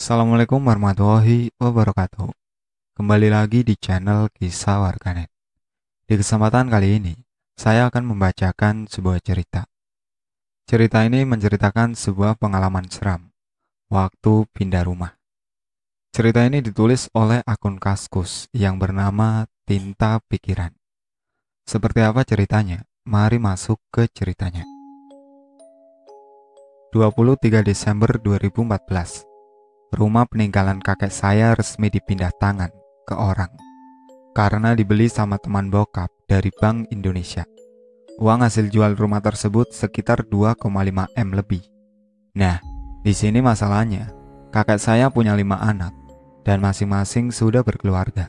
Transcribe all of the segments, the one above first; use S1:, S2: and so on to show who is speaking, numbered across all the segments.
S1: Assalamualaikum warahmatullahi wabarakatuh. Kembali lagi di channel Kisah Warganet. Di kesempatan kali ini, saya akan membacakan sebuah cerita. Cerita ini menceritakan sebuah pengalaman seram waktu pindah rumah. Cerita ini ditulis oleh akun Kaskus yang bernama Tinta Pikiran. Seperti apa ceritanya? Mari masuk ke ceritanya. 23 Desember 2014. Rumah peninggalan kakek saya resmi dipindah tangan ke orang karena dibeli sama teman bokap dari Bank Indonesia. Uang hasil jual rumah tersebut sekitar 2,5 M lebih. Nah, di sini masalahnya, kakek saya punya 5 anak dan masing-masing sudah berkeluarga.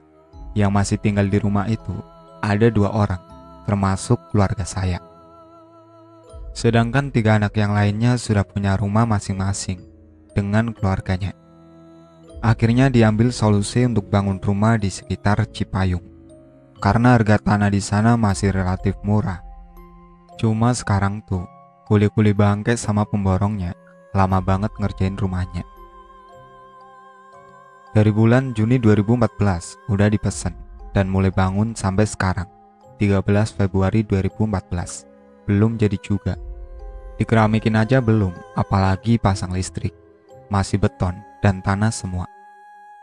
S1: Yang masih tinggal di rumah itu ada 2 orang, termasuk keluarga saya. Sedangkan 3 anak yang lainnya sudah punya rumah masing-masing dengan keluarganya. Akhirnya diambil solusi untuk bangun rumah di sekitar Cipayung, karena harga tanah di sana masih relatif murah. Cuma sekarang tuh, kuli-kuli bangke sama pemborongnya lama banget ngerjain rumahnya. Dari bulan Juni 2014 udah dipesan dan mulai bangun sampai sekarang, 13 Februari 2014. Belum jadi juga. Dikeramikin aja belum, apalagi pasang listrik. Masih beton dan tanah semua.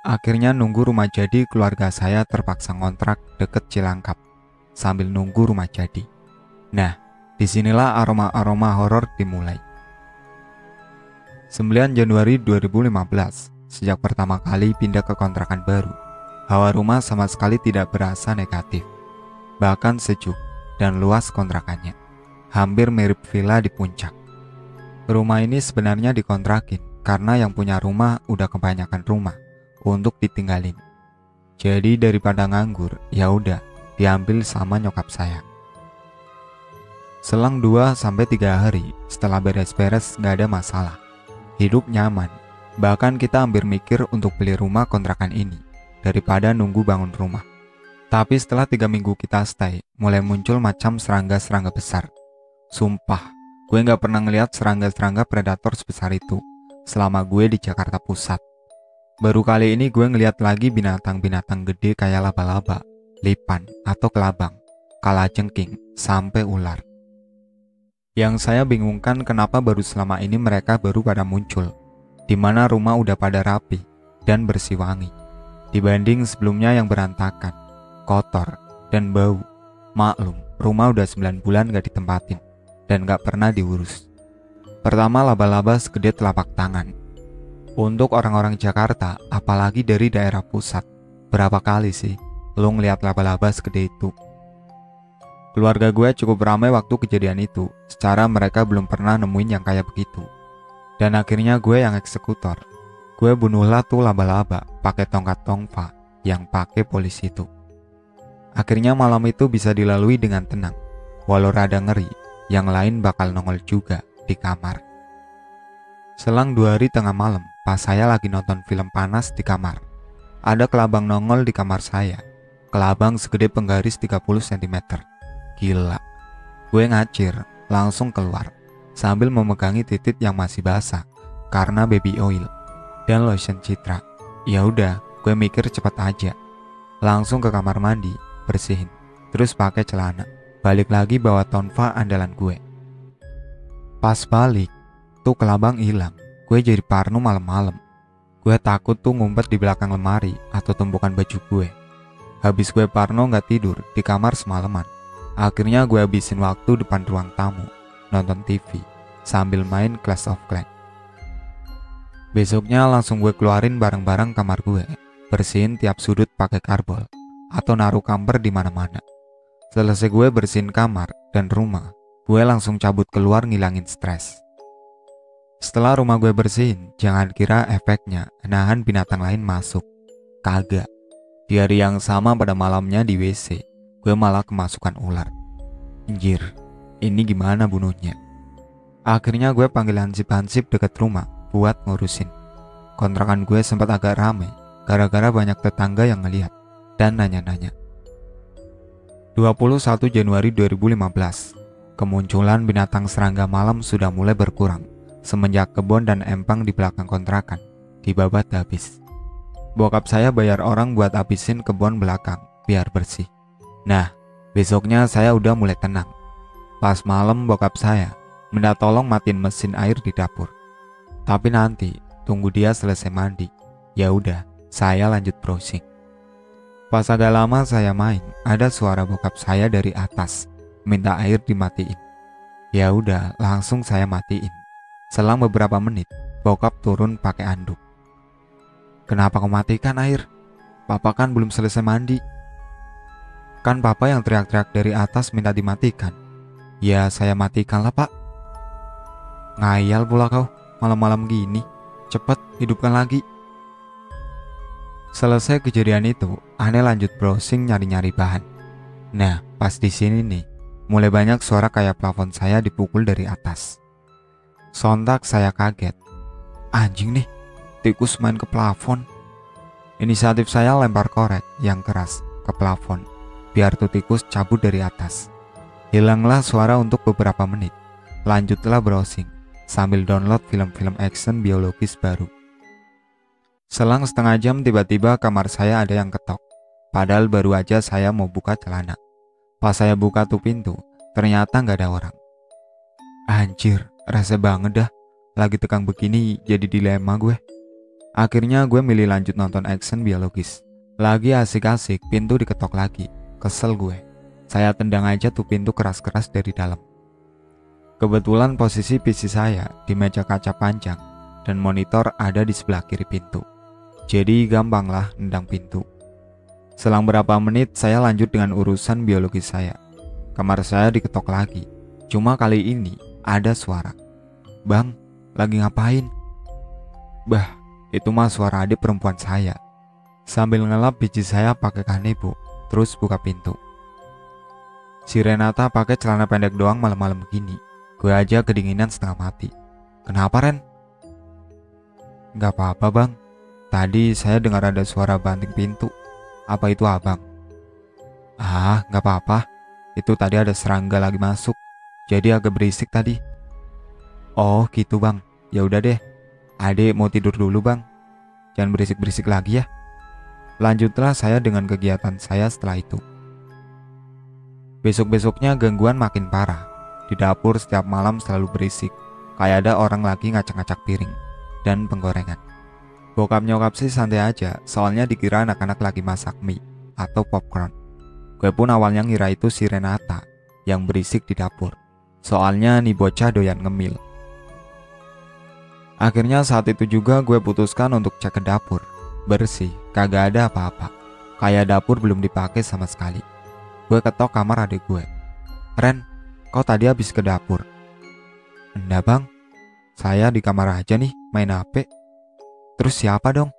S1: Akhirnya nunggu rumah jadi, keluarga saya terpaksa ngontrak deket Cilangkap sambil nunggu rumah jadi. Nah, disinilah aroma-aroma horor dimulai. 9 Januari 2015, sejak pertama kali pindah ke kontrakan baru, hawa rumah sama sekali tidak berasa negatif. Bahkan sejuk dan luas kontrakannya. Hampir mirip villa di puncak. Rumah ini sebenarnya dikontrakin karena yang punya rumah udah kebanyakan rumah untuk ditinggalin. Jadi daripada nganggur, ya udah diambil sama nyokap saya. Selang 2-3 hari setelah beres-beres gak ada masalah. Hidup nyaman. Bahkan kita hampir mikir untuk beli rumah kontrakan ini daripada nunggu bangun rumah. Tapi setelah 3 minggu kita stay, mulai muncul macam serangga-serangga besar. Sumpah, gue gak pernah ngeliat serangga-serangga predator sebesar itu selama gue di Jakarta Pusat. Baru kali ini gue ngeliat lagi binatang-binatang gede kayak laba-laba, lipan atau kelabang, kalajengking, sampai ular. Yang saya bingungkan kenapa baru selama ini mereka baru pada muncul, di mana rumah udah pada rapi dan bersih wangi, dibanding sebelumnya yang berantakan, kotor, dan bau. Maklum, rumah udah 9 bulan gak ditempatin dan gak pernah diurus. Pertama, laba-laba segede telapak tangan. Untuk orang-orang Jakarta, apalagi dari daerah pusat, berapa kali sih lo ngeliat laba-laba segede itu? Keluarga gue cukup ramai waktu kejadian itu, secara mereka belum pernah nemuin yang kayak begitu. Dan akhirnya gue yang eksekutor. Gue bunuhlah tuh laba-laba pakai tongkat tongfa yang pakai polisi itu. Akhirnya malam itu bisa dilalui dengan tenang, walau rada ngeri, yang lain bakal nongol juga di kamar. Selang 2 hari tengah malam, pas saya lagi nonton film panas di kamar, ada kelabang nongol di kamar saya. Kelabang segede penggaris 30 cm. Gila. Gue ngacir, langsung keluar sambil memegangi titik yang masih basah karena baby oil dan lotion Citra. Ya udah, gue mikir cepet aja. Langsung ke kamar mandi, bersihin, terus pakai celana. Balik lagi bawa tonfa andalan gue. Pas balik, tuh kelabang hilang. Gue jadi parno malam-malam. Gue takut tuh ngumpet di belakang lemari atau tumpukan baju gue. Habis gue parno gak tidur di kamar semalaman. Akhirnya gue habisin waktu depan ruang tamu, nonton TV, sambil main Clash of Clans. Besoknya langsung gue keluarin barang-barang kamar gue, bersihin tiap sudut pakai karbol, atau naruh kamper di mana-mana. Selesai gue bersihin kamar dan rumah, gue langsung cabut keluar ngilangin stres. Setelah rumah gue bersihin, jangan kira efeknya nahan binatang lain masuk. Kagak. Di hari yang sama pada malamnya di WC, gue malah kemasukan ular. Anjir, ini gimana bunuhnya? Akhirnya gue panggil hansip-hansip deket rumah buat ngurusin. Kontrakan gue sempat agak ramai gara-gara banyak tetangga yang ngeliat dan nanya-nanya. 21 Januari 2015. Kemunculan binatang serangga malam sudah mulai berkurang semenjak kebun dan empang di belakang kontrakan dibabat habis. Bokap saya bayar orang buat habisin kebun belakang biar bersih. Nah, besoknya saya udah mulai tenang. Pas malam bokap saya minta tolong matiin mesin air di dapur. Tapi nanti tunggu dia selesai mandi. Ya udah, saya lanjut browsing. Pas agak lama saya main, ada suara bokap saya dari atas minta air dimatiin. Ya udah, langsung saya matiin. Selang beberapa menit, bokap turun pakai anduk. "Kenapa kau matikan air? Papa kan belum selesai mandi." "Kan papa yang teriak-teriak dari atas minta dimatikan." "Ya saya matikan lah pak." "Ngayal pula kau, malam-malam gini. Cepet hidupkan lagi." Selesai kejadian itu, aneh lanjut browsing nyari-nyari bahan. Nah, pas di sini nih, mulai banyak suara kayak plafon saya dipukul dari atas. Sontak saya kaget. Anjing nih, tikus main ke plafon. Inisiatif saya lempar korek yang keras ke plafon, biar tuh tikus cabut dari atas. Hilanglah suara untuk beberapa menit. Lanjutlah browsing, sambil download film-film action biologis baru. Selang setengah jam tiba-tiba kamar saya ada yang ketok. Padahal baru aja saya mau buka celana. Pas saya buka tuh pintu, ternyata gak ada orang. Anjir, rese banget dah. Lagi tegang begini jadi dilema gue. Akhirnya gue milih lanjut nonton action biologis. Lagi asik-asik, pintu diketok lagi. Kesel gue. Saya tendang aja tuh pintu keras-keras dari dalam. Kebetulan posisi PC saya di meja kaca panjang dan monitor ada di sebelah kiri pintu. Jadi gampang lah nendang pintu. Selang berapa menit saya lanjut dengan urusan biologi saya. Kamar saya diketok lagi. Cuma kali ini ada suara. "Bang, lagi ngapain?" Bah, itu mah suara adik perempuan saya. Sambil ngelap biji saya pakai kanebo, terus buka pintu. Si Renata pakai celana pendek doang malam-malam begini. Gue aja kedinginan setengah mati. "Kenapa Ren?" "Gak apa-apa bang. Tadi saya dengar ada suara banting pintu. Apa itu abang?" "Ah, gak apa-apa. Itu tadi ada serangga lagi masuk. Jadi agak berisik tadi." "Oh gitu bang. Ya udah deh. Adik mau tidur dulu bang. Jangan berisik-berisik lagi ya." Lanjutlah saya dengan kegiatan saya setelah itu. Besok-besoknya gangguan makin parah. Di dapur setiap malam selalu berisik. Kayak ada orang lagi ngacak-ngacak piring dan penggorengan. Bokap nyokap sih santai aja, soalnya dikira anak-anak lagi masak mie atau popcorn. Gue pun awalnya ngira itu si Renata yang berisik di dapur. Soalnya nih bocah doyan ngemil. Akhirnya saat itu juga gue putuskan untuk cek ke dapur. Bersih, kagak ada apa-apa. Kayak dapur belum dipakai sama sekali. Gue ketok kamar adik gue. "Ren, kau tadi habis ke dapur?" "Enggak bang, saya di kamar aja nih main HP." "Terus siapa dong?"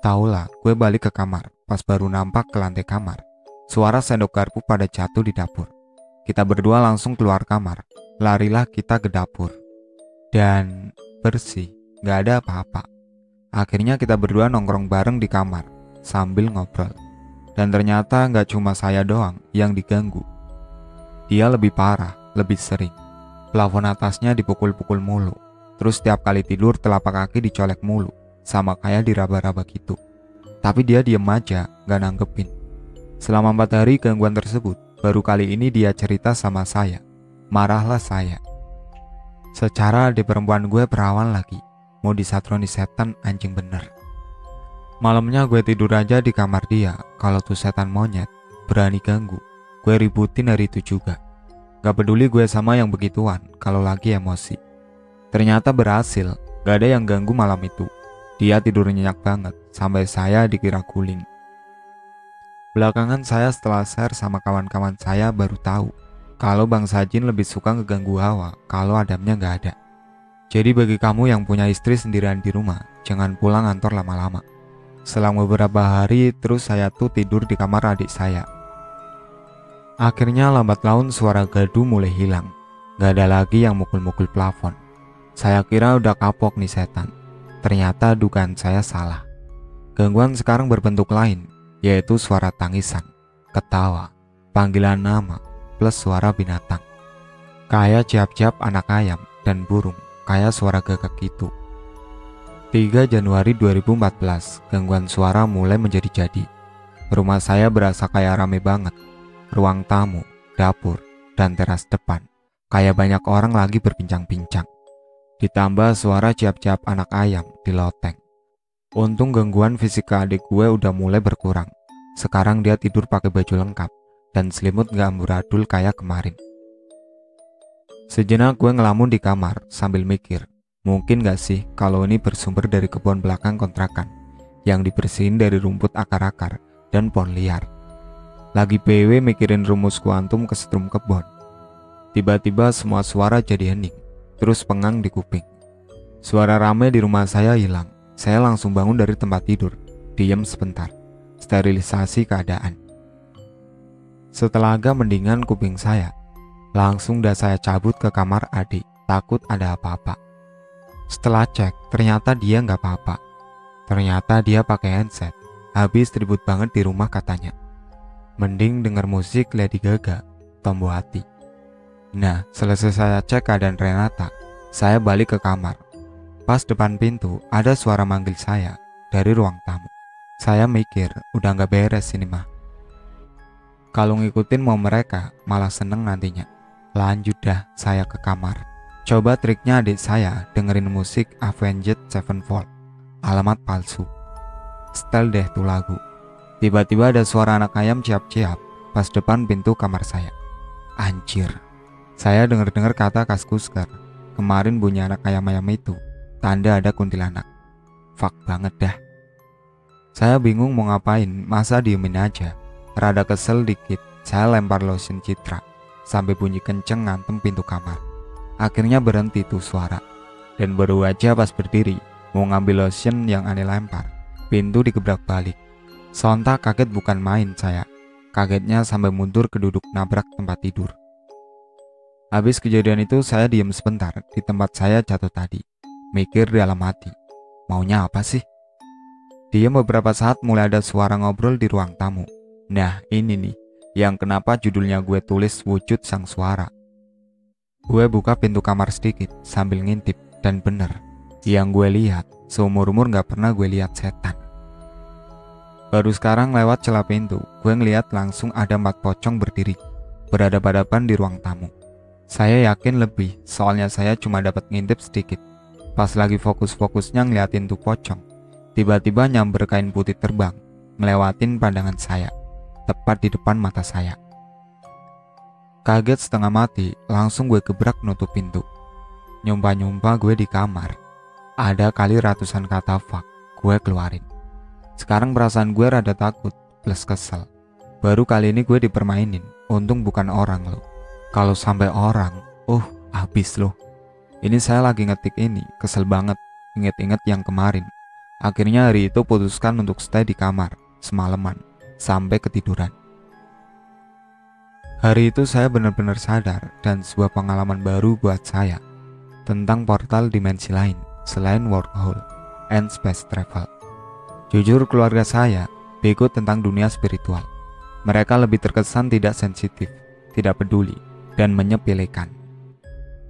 S1: Taulah, gue balik ke kamar. Pas baru nampak ke lantai kamar, suara sendok garpu pada jatuh di dapur. Kita berdua langsung keluar kamar. Larilah kita ke dapur. Dan bersih, gak ada apa-apa. Akhirnya kita berdua nongkrong bareng di kamar sambil ngobrol. Dan ternyata gak cuma saya doang yang diganggu. Dia lebih parah, lebih sering. Plafon atasnya dipukul-pukul mulu. Terus setiap kali tidur telapak kaki dicolek mulu, sama kayak diraba-raba gitu. Tapi dia diem aja, gak nanggepin. Selama 4 hari gangguan tersebut, baru kali ini dia cerita sama saya. Marahlah saya. Secara adik perempuan gue perawan lagi, mau disatroni setan anjing bener. Malamnya gue tidur aja di kamar dia. Kalau tuh setan monyet berani ganggu, gue ributin hari itu juga. Gak peduli gue sama yang begituan kalau lagi emosi. Ternyata berhasil, gak ada yang ganggu malam itu. Dia tidur nyenyak banget, sampai saya dikira guling. Belakangan saya setelah share sama kawan-kawan saya baru tahu kalau Bang Sajin lebih suka ngeganggu Hawa kalau Adamnya gak ada. Jadi bagi kamu yang punya istri sendirian di rumah, jangan pulang kantor lama-lama. Selang beberapa hari terus saya tuh tidur di kamar adik saya. Akhirnya lambat laun suara gaduh mulai hilang. Gak ada lagi yang mukul-mukul plafon. Saya kira udah kapok nih setan. Ternyata dugaan saya salah. Gangguan sekarang berbentuk lain, yaitu suara tangisan, ketawa, panggilan nama, plus suara binatang. Kayak ciap-ciap anak ayam dan burung, kayak suara gagak gitu. 3 Januari 2014, gangguan suara mulai menjadi-jadi. Rumah saya berasa kayak rame banget. Ruang tamu, dapur, dan teras depan kayak banyak orang lagi berbincang-bincang. Ditambah suara ciap-ciap anak ayam di loteng. Untung gangguan fisik adik gue udah mulai berkurang. Sekarang dia tidur pakai baju lengkap dan selimut gak amburadul kayak kemarin. Sejenak gue ngelamun di kamar sambil mikir, mungkin gak sih kalau ini bersumber dari kebun belakang kontrakan yang dibersihin dari rumput akar-akar dan pohon liar. Lagi PW mikirin rumus kuantum kesetrum kebun. Tiba-tiba semua suara jadi hening, terus pengang di kuping. Suara rame di rumah saya hilang. Saya langsung bangun dari tempat tidur, diam sebentar, sterilisasi keadaan. Setelah agak mendingan kuping saya, langsung dah saya cabut ke kamar adik, takut ada apa-apa. Setelah cek, ternyata dia nggak apa-apa. Ternyata dia pakai handset, habis ribut banget di rumah katanya. Mending denger musik Lady Gaga, Tombo Hati. Nah, selesai saya cek keadaan Renata, saya balik ke kamar. Pas depan pintu, ada suara manggil saya dari ruang tamu. Saya mikir, udah nggak beres ini mah. Kalau ngikutin mau mereka, malah seneng nantinya. Lanjut dah saya ke kamar. Coba triknya adik saya dengerin musik Avenged Sevenfold, alamat palsu. Setel deh tuh lagu. Tiba-tiba ada suara anak ayam ciap-ciap pas depan pintu kamar saya. Anjir. Saya dengar-dengar kata Kaskusker. Kemarin bunyi anak ayam-ayam itu, tanda ada kuntilanak. Fuck banget dah. Saya bingung mau ngapain, masa diemin aja. Rada kesel dikit, saya lempar lotion Citra sampai bunyi kenceng ngantem pintu kamar. Akhirnya berhenti tuh suara. Dan baru aja pas berdiri mau ngambil lotion yang aneh lempar, pintu digebrak balik. Sontak kaget bukan main saya. Kagetnya sampai mundur ke duduk nabrak tempat tidur. Habis kejadian itu saya diam sebentar di tempat saya jatuh tadi. Mikir dalam hati, maunya apa sih? Diam beberapa saat mulai ada suara ngobrol di ruang tamu. Nah ini nih, yang kenapa judulnya gue tulis Wujud Sang Suara. Gue buka pintu kamar sedikit sambil ngintip dan bener. Yang gue lihat, seumur-umur gak pernah gue lihat setan. Baru sekarang lewat celah pintu, gue ngeliat langsung ada 4 pocong berdiri, berhadapan-hadapan di ruang tamu. Saya yakin lebih, soalnya saya cuma dapat ngintip sedikit. Pas lagi fokus-fokusnya ngeliatin tuh pocong, tiba-tiba nyamber kain putih terbang, ngelewatin pandangan saya, tepat di depan mata saya. Kaget setengah mati, langsung gue gebrak nutup pintu. Nyumpah-nyumpah gue di kamar. Ada kali ratusan kata fuck, gue keluarin. Sekarang perasaan gue rada takut, plus kesel. Baru kali ini gue dipermainin, untung bukan orang loh. Kalau sampai orang, habis loh. Ini saya lagi ngetik ini, kesel banget, inget-inget yang kemarin. Akhirnya hari itu putuskan untuk stay di kamar, semalaman, sampai ketiduran. Hari itu saya benar-benar sadar dan sebuah pengalaman baru buat saya tentang portal dimensi lain selain wormhole and space travel. Jujur keluarga saya bego tentang dunia spiritual. Mereka lebih terkesan tidak sensitif, tidak peduli, dan menyepelekan.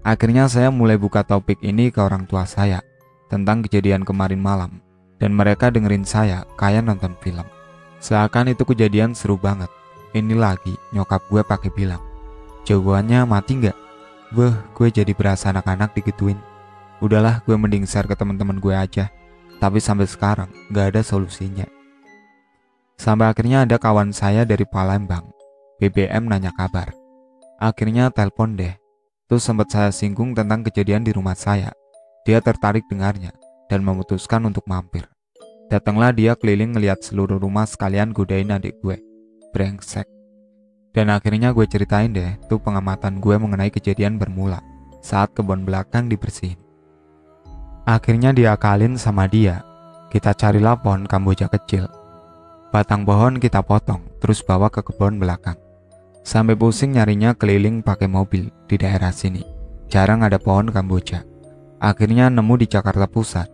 S1: Akhirnya saya mulai buka topik ini ke orang tua saya tentang kejadian kemarin malam, dan mereka dengerin saya kayak nonton film. Seakan itu kejadian seru banget. Ini lagi nyokap gue pakai bilang, jagoannya mati nggak? Gue jadi berasa anak-anak digituin. Udahlah, gue mending share ke teman-teman gue aja. Tapi sampai sekarang gak ada solusinya. Sampai akhirnya ada kawan saya dari Palembang, BBM nanya kabar. Akhirnya telepon deh. Terus sempat saya singgung tentang kejadian di rumah saya. Dia tertarik dengarnya dan memutuskan untuk mampir. Datanglah dia keliling ngeliat seluruh rumah sekalian godain adik gue. Brengsek. Dan akhirnya gue ceritain deh tuh pengamatan gue mengenai kejadian bermula saat kebun belakang dibersihin. Akhirnya diakalin sama dia. Kita carilah pohon kamboja kecil. Batang pohon kita potong, terus bawa ke kebun belakang. Sampai pusing nyarinya keliling pakai mobil di daerah sini. Jarang ada pohon kamboja. Akhirnya nemu di Jakarta Pusat,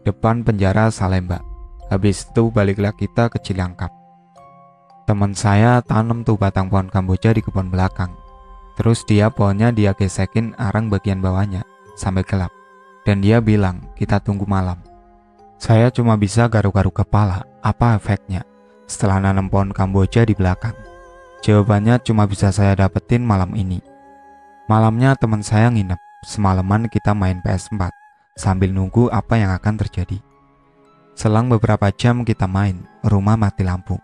S1: depan penjara Salemba. Habis itu baliklah kita ke Cilangkap. Teman saya tanam tuh batang pohon kamboja di kebun belakang. Terus pohonnya dia gesekin arang bagian bawahnya sampai gelap. Dan dia bilang kita tunggu malam. Saya cuma bisa garuk-garuk kepala, apa efeknya setelah nanam pohon Kamboja di belakang. Jawabannya cuma bisa saya dapetin malam ini. Malamnya teman saya nginep, semalaman kita main PS4 sambil nunggu apa yang akan terjadi. Selang beberapa jam kita main, rumah mati lampu.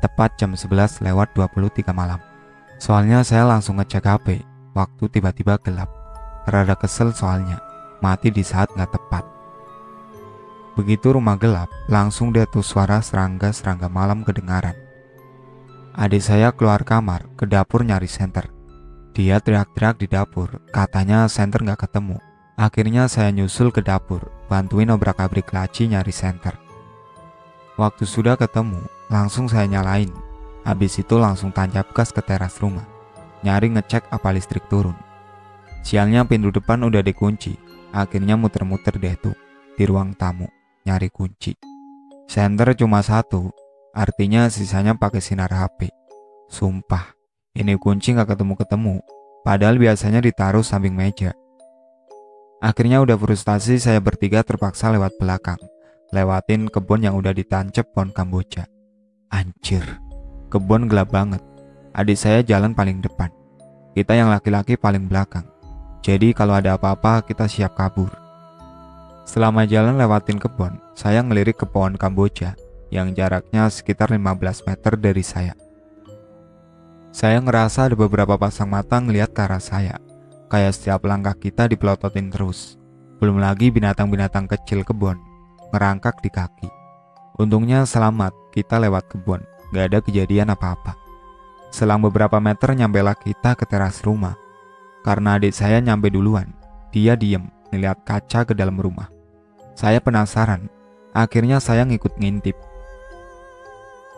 S1: Tepat jam 11:23 malam. Soalnya saya langsung ngecek HP, waktu tiba-tiba gelap. Rada kesel soalnya, mati di saat nggak tepat. Begitu rumah gelap, langsung deh tuh suara serangga-serangga malam kedengaran. Adik saya keluar kamar, ke dapur nyari senter. Dia teriak-teriak di dapur, katanya senter nggak ketemu. Akhirnya saya nyusul ke dapur, bantuin obrak-abrik laci nyari senter. Waktu sudah ketemu, langsung saya nyalain. Habis itu langsung tancap gas ke teras rumah, nyari ngecek apa listrik turun. Sialnya pintu depan udah dikunci, akhirnya muter-muter deh tuh di ruang tamu, nyari kunci. Senter cuma satu, artinya sisanya pakai sinar HP. Sumpah, ini kunci gak ketemu-ketemu, padahal biasanya ditaruh samping meja. Akhirnya udah frustasi, saya bertiga terpaksa lewat belakang, lewatin kebun yang udah ditancap pohon Kamboja. Anjir, kebun gelap banget. Adik saya jalan paling depan, kita yang laki-laki paling belakang. Jadi kalau ada apa-apa kita siap kabur. Selama jalan lewatin kebun, saya ngelirik ke pohon Kamboja yang jaraknya sekitar 15 meter dari saya. Saya ngerasa ada beberapa pasang mata ngeliat ke arah saya, kayak setiap langkah kita dipelototin terus. Belum lagi binatang-binatang kecil kebun ngerangkak di kaki. Untungnya selamat, kita lewat kebun, gak ada kejadian apa-apa. Selang beberapa meter nyampelah kita ke teras rumah. Karena adik saya nyampe duluan, dia diem ngeliat kaca ke dalam rumah. Saya penasaran, akhirnya saya ngikut ngintip.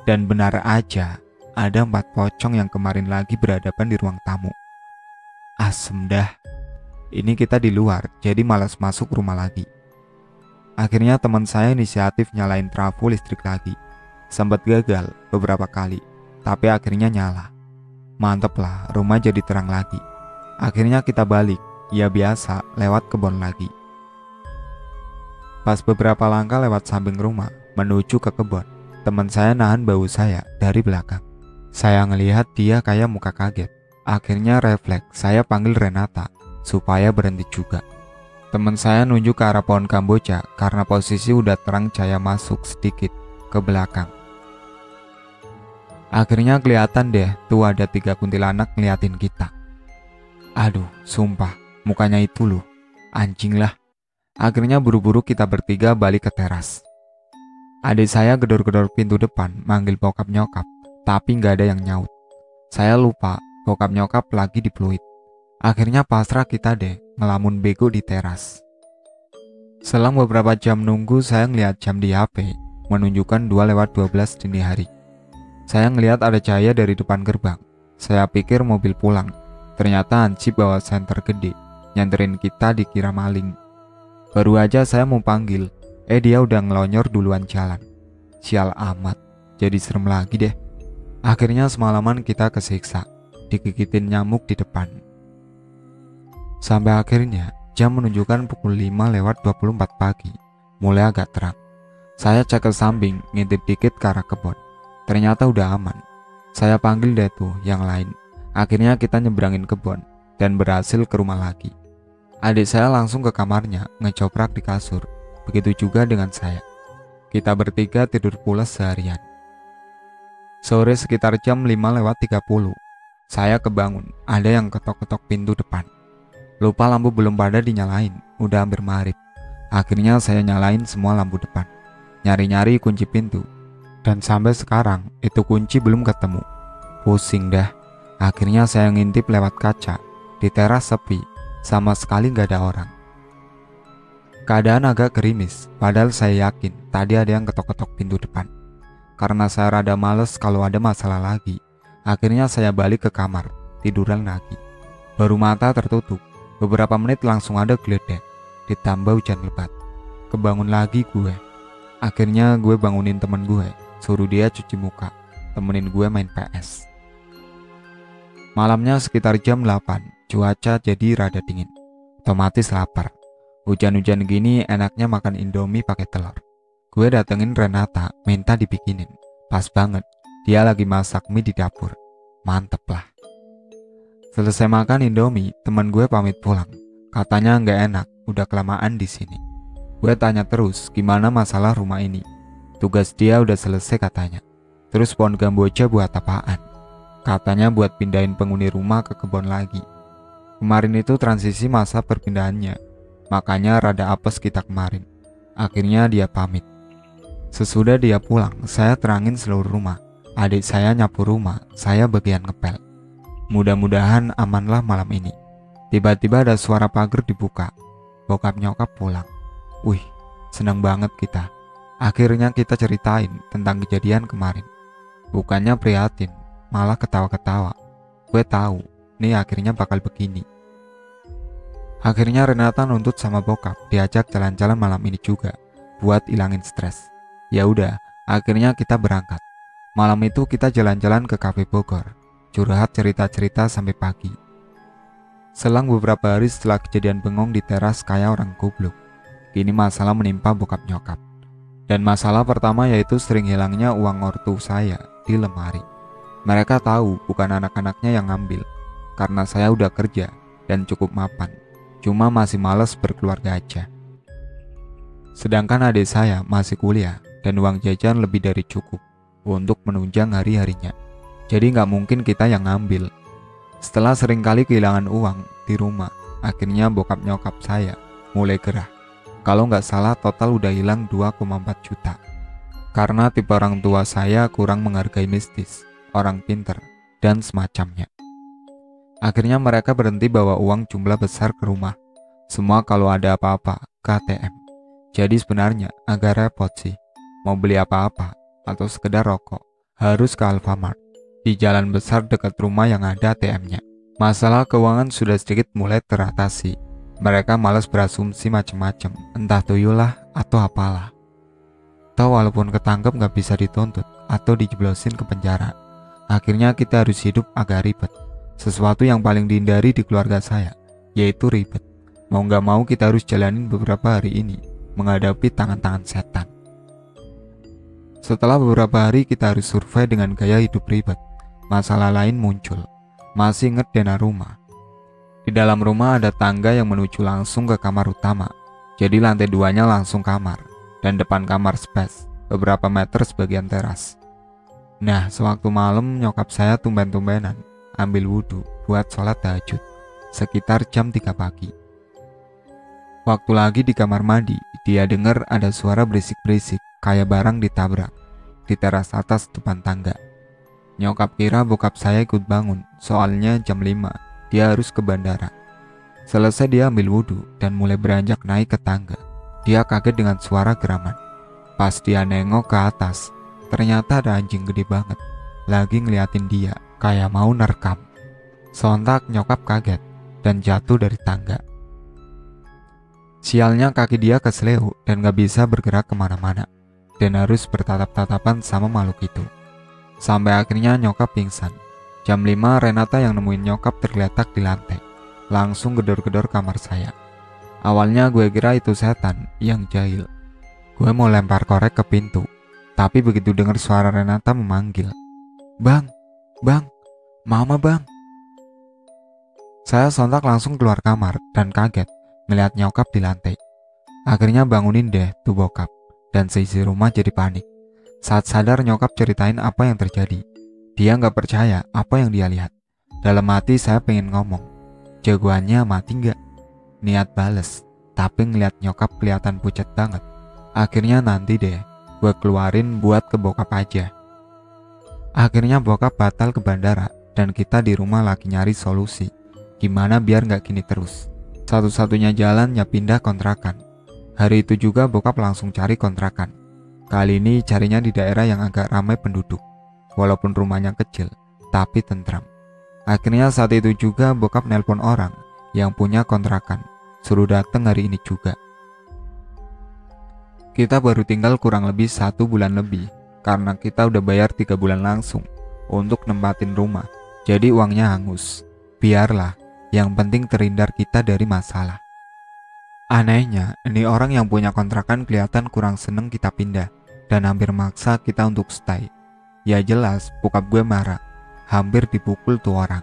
S1: Dan benar aja, ada 4 pocong yang kemarin lagi berhadapan di ruang tamu. Asem dah. Ini kita di luar, jadi malas masuk rumah lagi. Akhirnya teman saya inisiatif nyalain trafo listrik lagi. Sempat gagal beberapa kali, tapi akhirnya nyala. Mantep lah, rumah jadi terang lagi. Akhirnya kita balik, ya biasa, lewat kebun lagi. Pas beberapa langkah lewat samping rumah, menuju ke kebun, teman saya nahan bau saya dari belakang. Saya ngelihat dia kayak muka kaget. Akhirnya refleks, saya panggil Renata supaya berhenti juga. Teman saya nunjuk ke arah pohon Kamboja karena posisi udah terang cahaya masuk sedikit ke belakang. Akhirnya kelihatan deh tuh ada 3 kuntilanak ngeliatin kita. Aduh, sumpah, mukanya itu loh, anjing lah. Akhirnya buru-buru kita bertiga balik ke teras. Adik saya gedor-gedor pintu depan manggil bokap nyokap, tapi nggak ada yang nyaut. Saya lupa bokap nyokap lagi di Pluit. Akhirnya pasrah kita deh ngelamun bego di teras. Selang beberapa jam nunggu, saya ngeliat jam di HP menunjukkan 2:12 dini hari. Saya ngeliat ada cahaya dari depan gerbang. Saya pikir mobil pulang, ternyata Ansip bawa senter gede, nyanterin kita dikira maling. Baru aja saya mau panggil, dia udah ngelonyor duluan jalan. Sial amat, jadi serem lagi deh. Akhirnya semalaman kita kesiksa, digigitin nyamuk di depan. Sampai akhirnya jam menunjukkan pukul 5:24 pagi, mulai agak terang. Saya cek ke samping, ngintip dikit ke arah kebun. Ternyata udah aman. Saya panggil deh tuh yang lain. Akhirnya kita nyebrangin kebun dan berhasil ke rumah lagi. Adik saya langsung ke kamarnya, ngecoprak di kasur. Begitu juga dengan saya. Kita bertiga tidur pulas seharian. Sore sekitar jam 5:30, saya kebangun, ada yang ketok-ketok pintu depan. Lupa lampu belum pada dinyalain, udah hampir maghrib. Akhirnya saya nyalain semua lampu depan, nyari-nyari kunci pintu. Dan sampai sekarang, itu kunci belum ketemu. Pusing dah. Akhirnya saya ngintip lewat kaca, di teras sepi, sama sekali gak ada orang. Keadaan agak gerimis, padahal saya yakin tadi ada yang ketok-ketok pintu depan. Karena saya rada males kalau ada masalah lagi, akhirnya saya balik ke kamar, tiduran lagi. Baru mata tertutup, beberapa menit langsung ada gledek, ditambah hujan lebat. Kebangun lagi gue. Akhirnya gue bangunin temen gue, suruh dia cuci muka, temenin gue main PS. Malamnya sekitar jam 8, cuaca jadi rada dingin. Otomatis lapar. Hujan-hujan gini enaknya makan Indomie pakai telur. Gue datengin Renata, minta dibikinin. Pas banget, dia lagi masak mie di dapur. Mantep lah. Selesai makan Indomie, teman gue pamit pulang. Katanya nggak enak, udah kelamaan di sini. Gue tanya terus, gimana masalah rumah ini? Tugas dia udah selesai katanya. Terus pohon Kamboja buat apaan? Katanya buat pindahin penghuni rumah ke kebun lagi. Kemarin itu transisi masa perpindahannya, makanya rada apes kita kemarin. Akhirnya dia pamit. Sesudah dia pulang, saya terangin seluruh rumah. Adik saya nyapu rumah, saya bagian ngepel. Mudah-mudahan amanlah malam ini. Tiba-tiba ada suara pagar dibuka. Bokap nyokap pulang. Wih, senang banget kita. Akhirnya kita ceritain tentang kejadian kemarin. Bukannya prihatin, malah ketawa-ketawa. Gue tahu, nih akhirnya bakal begini. Akhirnya Renata nuntut sama bokap diajak jalan-jalan malam ini juga buat ilangin stres. Ya udah, akhirnya kita berangkat. Malam itu kita jalan-jalan ke kafe Bogor, curhat cerita-cerita sampai pagi. Selang beberapa hari setelah kejadian bengong di teras kayak orang goblok, kini masalah menimpa bokap nyokap. Dan masalah pertama yaitu sering hilangnya uang ortu saya di lemari. Mereka tahu bukan anak-anaknya yang ngambil, karena saya udah kerja dan cukup mapan, cuma masih males berkeluarga aja. Sedangkan adik saya masih kuliah dan uang jajan lebih dari cukup untuk menunjang hari-harinya. Jadi nggak mungkin kita yang ngambil. Setelah seringkali kehilangan uang di rumah, akhirnya bokap nyokap saya mulai gerah. Kalau nggak salah total udah hilang 2,4 juta. Karena tipe orang tua saya kurang menghargai mistis, orang pinter, dan semacamnya. Akhirnya mereka berhenti bawa uang jumlah besar ke rumah. Semua kalau ada apa-apa ke ATM. Jadi sebenarnya agak repot sih. Mau beli apa-apa atau sekedar rokok, harus ke Alfamart. Di jalan besar dekat rumah yang ada ATM-nya. Masalah keuangan sudah sedikit mulai teratasi. Mereka malas berasumsi macam-macam, entah tuyul atau apalah. Toh walaupun ketangkep gak bisa dituntut atau dijeblosin ke penjara. Akhirnya kita harus hidup agak ribet. Sesuatu yang paling dihindari di keluarga saya, yaitu ribet. Mau gak mau kita harus jalanin beberapa hari ini, menghadapi tangan-tangan setan. Setelah beberapa hari kita harus survei dengan gaya hidup ribet. Masalah lain muncul. Masih inget dana rumah. Di dalam rumah ada tangga yang menuju langsung ke kamar utama. Jadi lantai 2-nya langsung kamar. Dan depan kamar space, beberapa meter sebagian teras. Nah, sewaktu malam nyokap saya tumben-tumbenan ambil wudhu buat sholat tahajud. Sekitar jam 3 pagi. Waktu lagi di kamar mandi, dia dengar ada suara berisik-berisik kayak barang ditabrak di teras atas depan tangga. Nyokap kira bokap saya ikut bangun, soalnya jam 5 dia harus ke bandara. Selesai dia ambil wudhu dan mulai beranjak naik ke tangga. Dia kaget dengan suara geraman. Pas dia nengok ke atas, ternyata ada anjing gede banget lagi ngeliatin dia kayak mau nerekam. Sontak nyokap kaget dan jatuh dari tangga. Sialnya kaki dia keseleo dan gak bisa bergerak kemana-mana, dan harus bertatap-tatapan sama makhluk itu. Sampai akhirnya nyokap pingsan. Jam 5 Renata yang nemuin nyokap tergeletak di lantai. Langsung gedor-gedor kamar saya. Awalnya gue kira itu setan yang jahil. Gue mau lempar korek ke pintu, tapi begitu dengar suara Renata memanggil, "Bang, bang, mama bang." Saya sontak langsung keluar kamar dan kaget melihat nyokap di lantai. Akhirnya bangunin deh tuh bokap, dan seisi rumah jadi panik. Saat sadar nyokap ceritain apa yang terjadi. Dia gak percaya apa yang dia lihat. Dalam hati saya pengen ngomong, jagoannya mati gak? Niat bales, tapi ngeliat nyokap kelihatan pucat banget. Akhirnya nanti deh, gue keluarin buat ke bokap aja. Akhirnya bokap batal ke bandara, dan kita di rumah lagi nyari solusi. Gimana biar gak gini terus. Satu-satunya jalan ya pindah kontrakan. Hari itu juga bokap langsung cari kontrakan. Kali ini carinya di daerah yang agak ramai penduduk. Walaupun rumahnya kecil, tapi tentram. Akhirnya saat itu juga bokap nelpon orang yang punya kontrakan, suruh datang hari ini juga. Kita baru tinggal kurang lebih 1 bulan lebih, karena kita udah bayar 3 bulan langsung untuk nempatin rumah. Jadi uangnya hangus. Biarlah, yang penting terhindar kita dari masalah. Anehnya, ini orang yang punya kontrakan kelihatan kurang seneng kita pindah dan hampir maksa kita untuk stay. Ya jelas, bokap gue marah. Hampir dipukul tuh orang.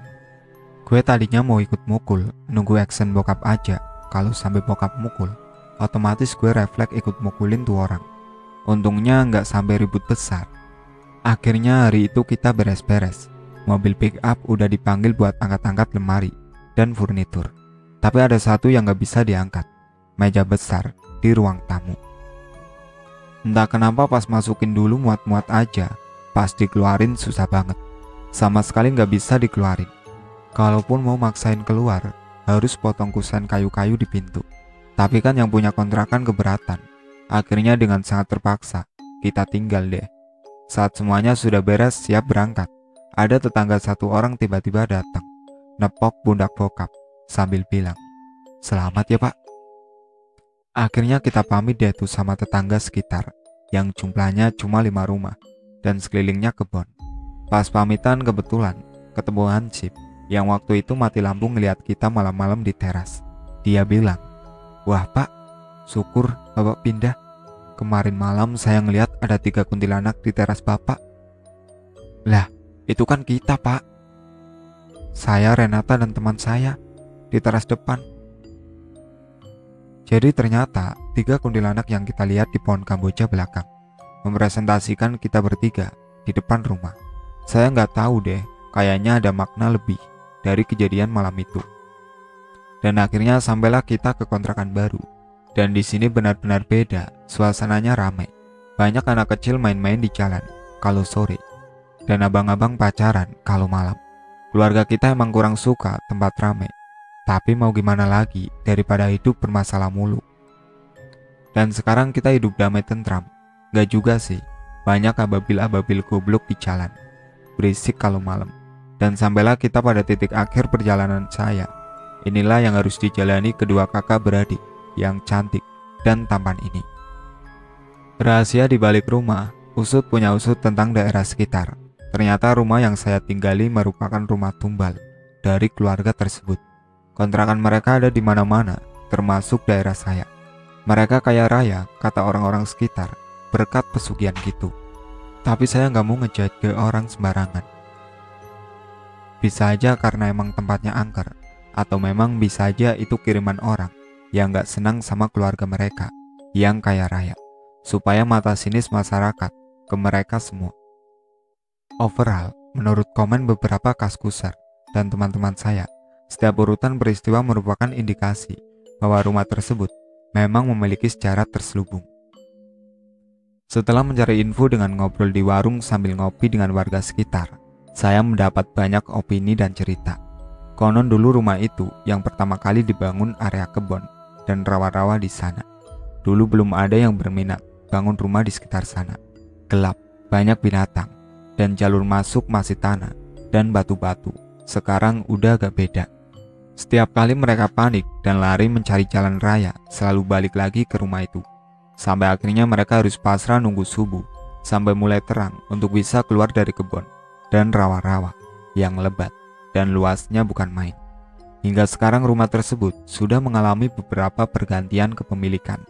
S1: Gue tadinya mau ikut mukul, nunggu action bokap aja. Kalau sampai bokap mukul, otomatis gue refleks ikut mukulin tuh orang. Untungnya nggak sampai ribut besar. Akhirnya hari itu kita beres-beres. Mobil pick up udah dipanggil buat angkat-angkat lemari dan furnitur. Tapi ada satu yang nggak bisa diangkat. Meja besar di ruang tamu. Entah kenapa pas masukin dulu muat-muat aja, pas dikeluarin susah banget. Sama sekali nggak bisa dikeluarin. Kalaupun mau maksain keluar, harus potong kusen kayu-kayu di pintu. Tapi kan yang punya kontrakan keberatan. Akhirnya dengan sangat terpaksa, kita tinggal deh. Saat semuanya sudah beres siap berangkat, ada tetangga satu orang tiba-tiba datang, nepok pundak bokap, sambil bilang, "Selamat ya pak." Akhirnya kita pamit deh tuh sama tetangga sekitar, yang jumlahnya cuma 5 rumah, dan sekelilingnya kebun. Pas pamitan kebetulan, ketemu Hansip, yang waktu itu mati lampu ngeliat kita malam-malam di teras. Dia bilang, "Wah pak, syukur bapak pindah. Kemarin malam saya ngeliat ada 3 kuntilanak di teras bapak." Lah, itu kan kita pak. Saya, Renata dan teman saya, di teras depan. Jadi ternyata 3 kuntilanak yang kita lihat di pohon kamboja belakang merepresentasikan kita bertiga di depan rumah. Saya nggak tahu deh, kayaknya ada makna lebih dari kejadian malam itu. Dan akhirnya sampailah kita ke kontrakan baru. Dan di sini benar-benar beda, suasananya ramai. Banyak anak kecil main-main di jalan kalau sore, dan abang-abang pacaran kalau malam. Keluarga kita emang kurang suka tempat ramai. Tapi mau gimana lagi daripada hidup bermasalah mulu. Dan sekarang kita hidup damai tentram. Gak juga sih, banyak ababil-ababil goblok di jalan, berisik kalau malam. Dan sampailah kita pada titik akhir perjalanan saya. Inilah yang harus dijalani kedua kakak beradik yang cantik dan tampan ini. Rahasia di balik rumah, usut punya usut tentang daerah sekitar. Ternyata rumah yang saya tinggali merupakan rumah tumbal dari keluarga tersebut. Kontrakan mereka ada di mana-mana, termasuk daerah saya. Mereka kaya raya, kata orang-orang sekitar, berkat pesugihan gitu. Tapi saya nggak mau ngejudge ke orang sembarangan. Bisa aja karena emang tempatnya angker, atau memang bisa aja itu kiriman orang yang nggak senang sama keluarga mereka yang kaya raya, supaya mata sinis masyarakat ke mereka semua. Overall, menurut komen beberapa kaskuser dan teman-teman saya, setiap urutan peristiwa merupakan indikasi bahwa rumah tersebut memang memiliki sejarah terselubung. Setelah mencari info dengan ngobrol di warung sambil ngopi dengan warga sekitar, saya mendapat banyak opini dan cerita. Konon dulu rumah itu yang pertama kali dibangun area kebun dan rawa-rawa di sana. Dulu belum ada yang berminat bangun rumah di sekitar sana. Gelap, banyak binatang, dan jalur masuk masih tanah dan batu-batu. Sekarang udah agak beda. Setiap kali mereka panik dan lari mencari jalan raya, selalu balik lagi ke rumah itu. Sampai akhirnya mereka harus pasrah nunggu subuh, sampai mulai terang untuk bisa keluar dari kebun dan rawa-rawa yang lebat dan luasnya bukan main. Hingga sekarang rumah tersebut sudah mengalami beberapa pergantian kepemilikan.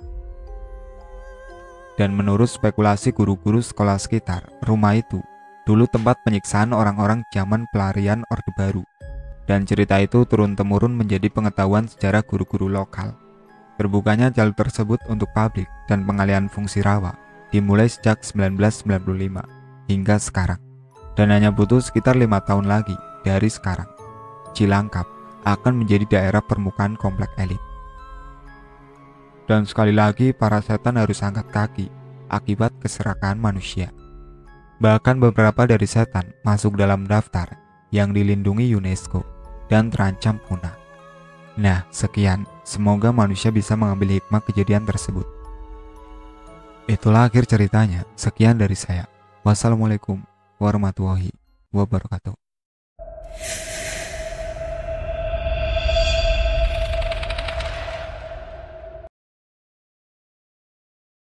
S1: Dan menurut spekulasi guru-guru sekolah sekitar, rumah itu dulu tempat penyiksaan orang-orang zaman pelarian Orde Baru. Dan cerita itu turun-temurun menjadi pengetahuan sejarah guru-guru lokal. Terbukanya jalur tersebut untuk publik dan pengalihan fungsi rawa dimulai sejak 1995 hingga sekarang. Dan hanya butuh sekitar 5 tahun lagi dari sekarang, Cilangkap akan menjadi daerah permukaan komplek elit. Dan sekali lagi para setan harus angkat kaki akibat keserakahan manusia. Bahkan beberapa dari setan masuk dalam daftar yang dilindungi UNESCO dan terancam punah. Nah, sekian. Semoga manusia bisa mengambil hikmah kejadian tersebut. Itulah akhir ceritanya. Sekian dari saya. Wassalamualaikum warahmatullahi wabarakatuh.